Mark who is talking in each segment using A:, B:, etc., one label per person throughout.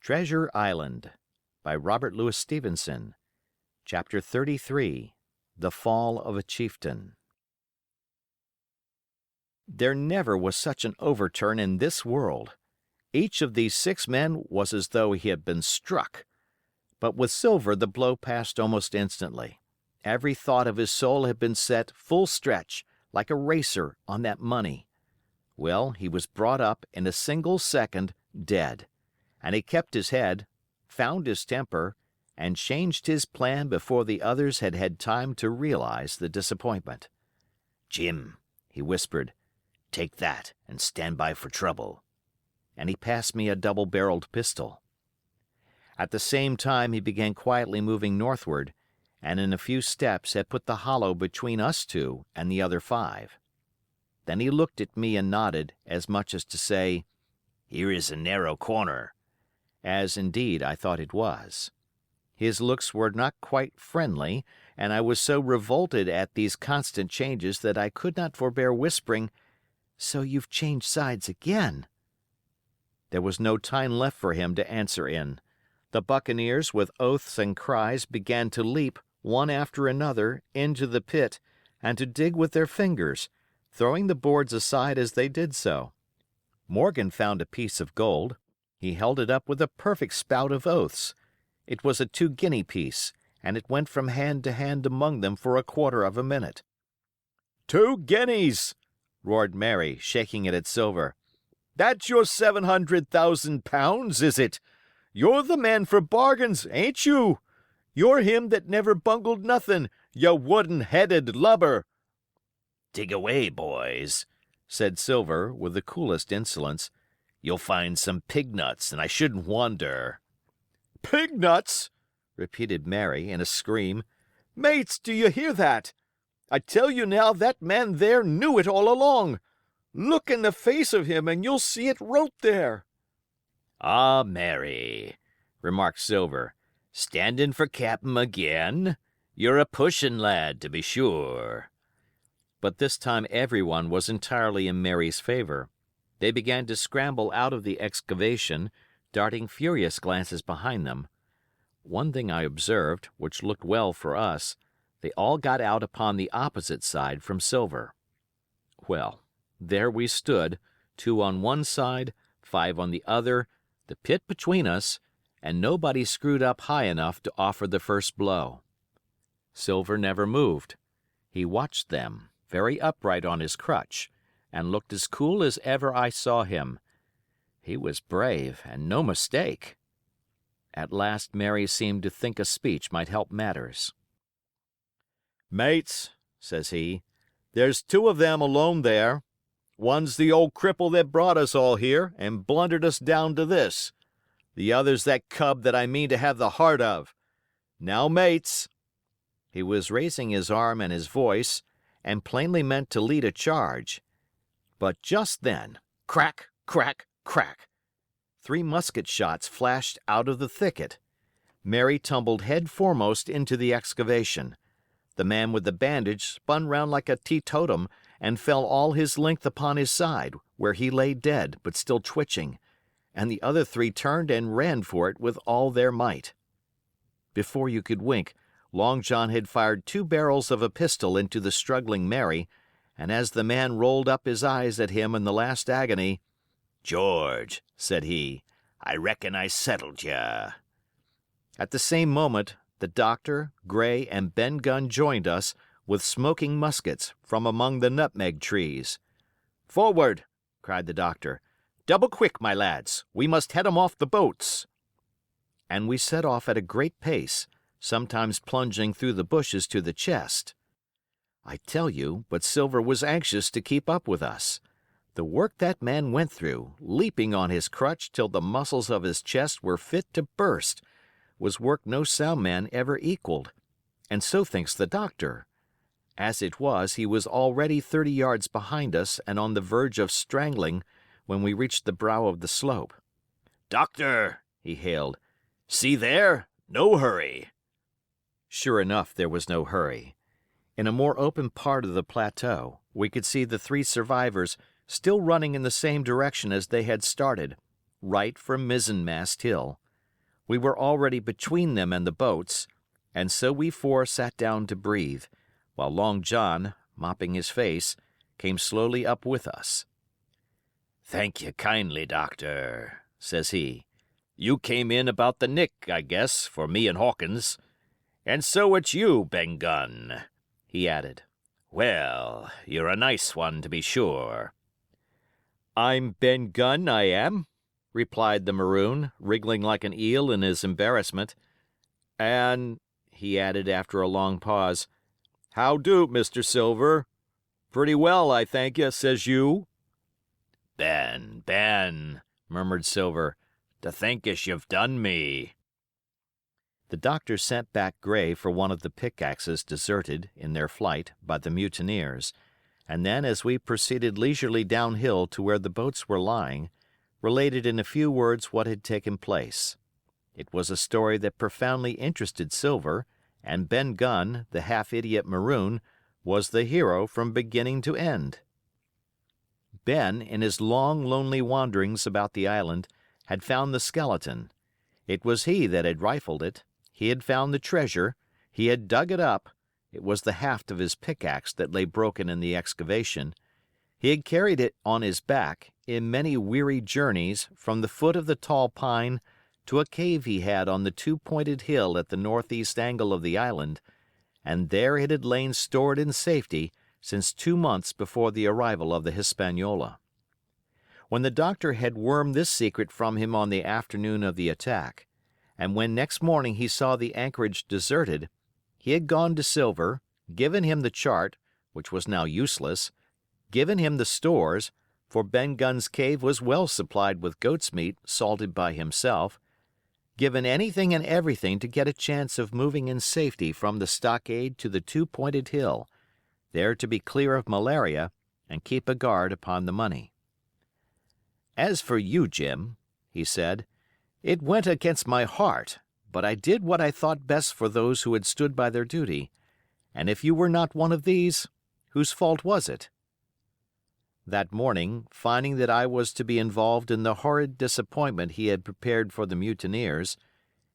A: Treasure Island by Robert Louis Stevenson. Chapter 33. The Fall of a Chieftain. There never was such an overturn in this world. Each of these 6 men was as though he had been struck. But with Silver the blow passed almost instantly. Every thought of his soul had been set full stretch, like a racer, on that money. Well, he was brought up in a single second dead. And he kept his head, found his temper, and changed his plan before the others had had time to realize the disappointment. "Jim," he whispered, "take that and stand by for trouble." And he passed me a double-barreled pistol. At the same time he began quietly moving northward, and in a few steps had put the hollow between us 2 and the other 5. Then he looked at me and nodded, as much as to say, "Here is a narrow corner," as indeed I thought it was. His looks were not quite friendly, and I was so revolted at these constant changes that I could not forbear whispering, "So you've changed sides again." There was no time left for him to answer in. The buccaneers, with oaths and cries, began to leap, one after another, into the pit, and to dig with their fingers, throwing the boards aside as they did so. Morgan found a piece of gold. He held it up with a perfect spout of oaths. It was a 2-guinea piece, and it went from hand to hand among them for a quarter of a minute. "2 guineas!" roared Mary, shaking it at Silver. "That's your £700,000, is it? You're the man for bargains, ain't you? You're him that never bungled nothin', you wooden-headed lubber." "Dig away, boys," said Silver, with the coolest insolence. "You'll find some pig nuts, and I shouldn't wonder." "Pig nuts!" repeated Mary, in a scream. "Mates, do you hear that? I tell you now that man there knew it all along. Look in the face of him and you'll see it wrote there." "Ah, Mary," remarked Silver, "standin' for cap'n again? You're a pushin' lad, to be sure." But this time everyone was entirely in Mary's favor. They began to scramble out of the excavation, darting furious glances behind them. One thing I observed, which looked well for us: they all got out upon the opposite side from Silver. Well, there we stood, 2 on one side, 5 on the other, the pit between us, and nobody screwed up high enough to offer the first blow. Silver never moved. He watched them, very upright on his crutch, and looked as cool as ever I saw him. He was brave, and no mistake. At last Mary seemed to think a speech might help matters. "Mates," says he, "there's 2 of them alone there. One's the old cripple that brought us all here and blundered us down to this. The other's that cub that I mean to have the heart of. Now, mates." He was raising his arm and his voice, and plainly meant to lead a charge. But just then, crack, crack, crack, 3 musket shots flashed out of the thicket. Mary tumbled head foremost into the excavation. The man with the bandage spun round like a teetotum and fell all his length upon his side, where he lay dead, but still twitching, and the other 3 turned and ran for it with all their might. Before you could wink, Long John had fired 2 barrels of a pistol into the struggling Mary, and as the man rolled up his eyes at him in the last agony, "George," said he, "I reckon I settled ya." At the same moment, the doctor, Gray, and Ben Gunn joined us, with smoking muskets, from among the nutmeg trees. "Forward!" cried the doctor. "Double quick, my lads. We must head 'em off the boats." And we set off at a great pace, sometimes plunging through the bushes to the chest. I tell you, but Silver was anxious to keep up with us. The work that man went through, leaping on his crutch till the muscles of his chest were fit to burst, was work no sound man ever equaled, and so thinks the doctor. As it was, he was already 30 yards behind us and on the verge of strangling when we reached the brow of the slope. "Doctor," he hailed, "see there? No hurry." Sure enough, there was no hurry. In a more open part of the plateau, we could see the 3 survivors still running in the same direction as they had started, right for Mizzenmast Hill. We were already between them and the boats, and so we four sat down to breathe, while Long John, mopping his face, came slowly up with us. "Thank you kindly, Doctor," says he. "You came in about the nick, I guess, for me and Hawkins. And so it's you, Ben Gunn," he added. "Well, you're a nice one, to be sure." "I'm Ben Gunn, I am," replied the maroon, wriggling like an eel in his embarrassment. "And," he added after a long pause, "how do, Mr. Silver? Pretty well, I thank you, says you." Ben," murmured Silver, "to think as you've done me." The doctor sent back Gray for one of the pickaxes deserted, in their flight, by the mutineers, and then, as we proceeded leisurely downhill to where the boats were lying, related in a few words what had taken place. It was a story that profoundly interested Silver, and Ben Gunn, the half-idiot maroon, was the hero from beginning to end. Ben, in his long, lonely wanderings about the island, had found the skeleton. It was he that had rifled it. He had found the treasure. He had dug it up. It was the haft of his pickaxe that lay broken in the excavation. He had carried it on his back, in many weary journeys, from the foot of the tall pine to a cave he had on the two-pointed hill at the northeast angle of the island, and there it had lain stored in safety since 2 months before the arrival of the Hispaniola. When the doctor had wormed this secret from him on the afternoon of the attack, and when next morning he saw the anchorage deserted, he had gone to Silver, given him the chart, which was now useless, given him the stores, for Ben Gunn's cave was well supplied with goat's meat salted by himself, given anything and everything to get a chance of moving in safety from the stockade to the two-pointed hill, there to be clear of malaria and keep a guard upon the money. "As for you, Jim," he said, "it went against my heart, but I did what I thought best for those who had stood by their duty, and if you were not one of these, whose fault was it?" That morning, finding that I was to be involved in the horrid disappointment he had prepared for the mutineers,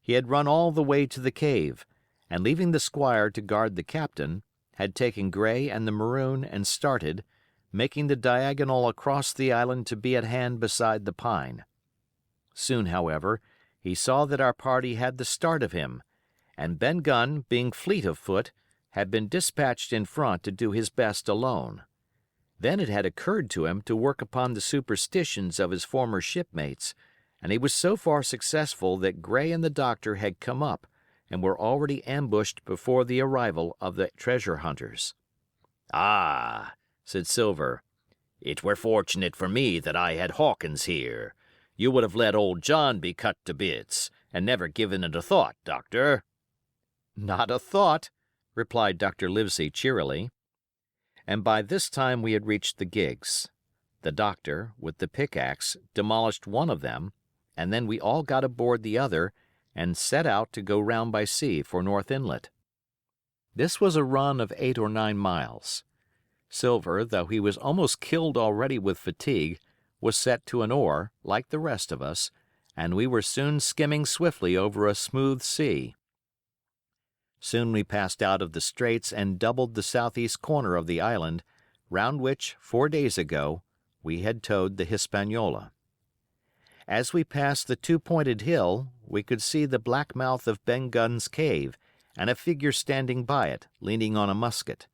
A: he had run all the way to the cave, and leaving the squire to guard the captain, had taken Gray and the maroon and started, making the diagonal across the island to be at hand beside the pine. Soon, however, he saw that our party had the start of him, and Ben Gunn, being fleet of foot, had been dispatched in front to do his best alone. Then it had occurred to him to work upon the superstitions of his former shipmates, and he was so far successful that Gray and the doctor had come up and were already ambushed before the arrival of the treasure hunters. "Ah," said Silver, "it were fortunate for me that I had Hawkins here. You would have let old John be cut to bits, and never given it a thought, Doctor." "Not a thought," replied Dr. Livesey cheerily. And by this time we had reached the gigs. The doctor, with the pickaxe, demolished one of them, and then we all got aboard the other and set out to go round by sea for North Inlet. This was a run of 8 or 9 miles. Silver, though he was almost killed already with fatigue, was set to an oar, like the rest of us, and we were soon skimming swiftly over a smooth sea. Soon we passed out of the straits and doubled the southeast corner of the island, round which, 4 days ago, we had towed the Hispaniola. As we passed the two-pointed hill, we could see the black mouth of Ben Gunn's cave, and a figure standing by it, leaning on a musket.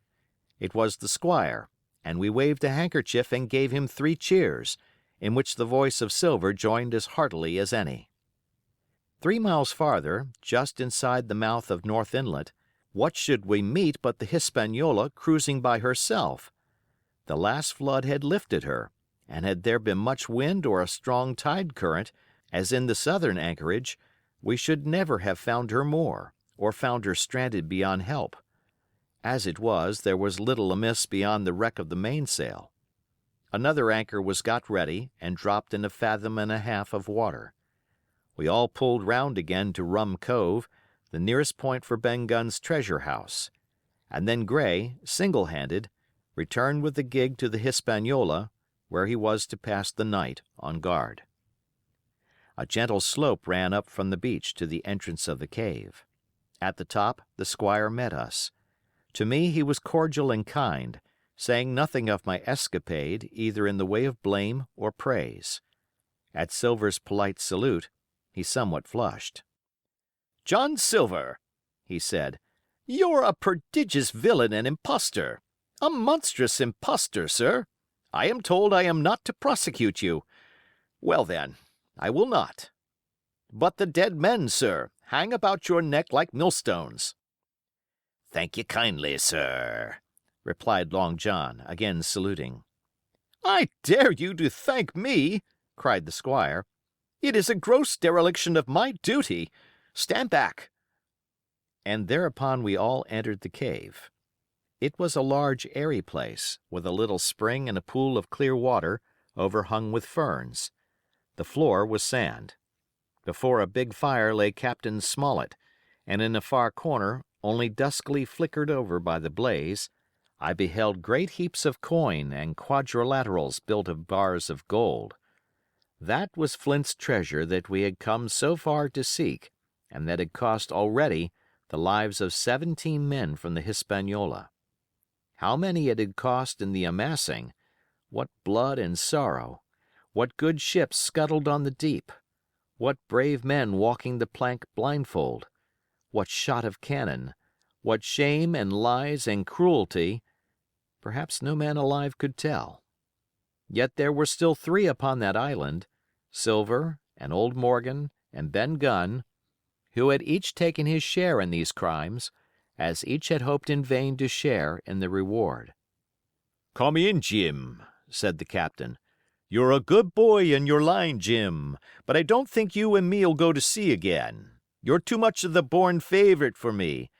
A: It was the squire, and we waved a handkerchief and gave him 3 cheers, in which the voice of Silver joined as heartily as any. 3 miles farther, just inside the mouth of North Inlet, what should we meet but the Hispaniola cruising by herself? The last flood had lifted her, and had there been much wind or a strong tide current, as in the southern anchorage, we should never have found her more, or found her stranded beyond help. As it was, there was little amiss beyond the wreck of the mainsail. Another anchor was got ready and dropped in 1.5 fathoms of water. We all pulled round again to Rum Cove, the nearest point for Ben Gunn's treasure house, and then Gray, single-handed, returned with the gig to the Hispaniola, where he was to pass the night on guard. A gentle slope ran up from the beach to the entrance of the cave. At the top the squire met us. To me he was cordial and kind, saying nothing of my escapade either in the way of blame or praise. At Silver's polite salute, he somewhat flushed. "John Silver," he said, "you're a prodigious villain and impostor. A monstrous impostor, sir. I am told I am not to prosecute you. Well, then, I will not. But the dead men, sir, hang about your neck like millstones." "Thank you kindly, sir," replied Long John, again saluting. "I dare you to thank me!" cried the squire. "It is a gross dereliction of my duty. Stand back." And thereupon we all entered the cave. It was a large, airy place, with a little spring and a pool of clear water, overhung with ferns. The floor was sand. Before a big fire lay Captain Smollett, and in a far corner, only duskily flickered over by the blaze, I beheld great heaps of coin and quadrilaterals built of bars of gold. That was Flint's treasure that we had come so far to seek, and that had cost already the lives of 17 men from the Hispaniola. How many it had cost in the amassing, what blood and sorrow, what good ships scuttled on the deep, what brave men walking the plank blindfold, what shot of cannon, what shame and lies and cruelty, perhaps no man alive could tell. Yet there were still 3 upon that island, Silver and old Morgan and Ben Gunn, who had each taken his share in these crimes, as each had hoped in vain to share in the reward. "Come in, Jim," said the captain. "You're a good boy in your line, Jim, but I don't think you and me'll go to sea again. You're too much of the born favorite for me.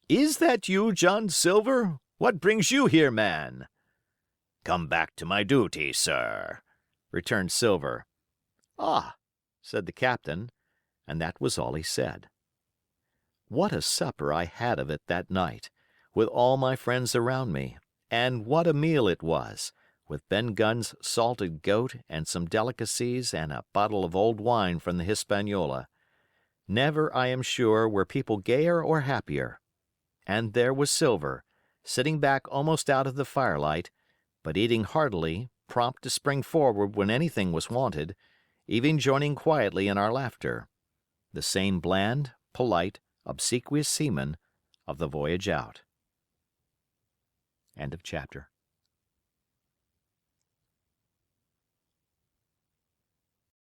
A: Is that you, John Silver? What brings you here, man?" "Come back to my duty, sir," returned Silver. "Ah," said the captain, and that was all he said. What a supper I had of it that night, with all my friends around me, and what a meal it was, with Ben Gunn's salted goat and some delicacies and a bottle of old wine from the Hispaniola. Never, I am sure, were people gayer or happier. And there was Silver, sitting back almost out of the firelight, but eating heartily, prompt to spring forward when anything was wanted, even joining quietly in our laughter. The same bland, polite, obsequious seaman of the voyage out. End of chapter.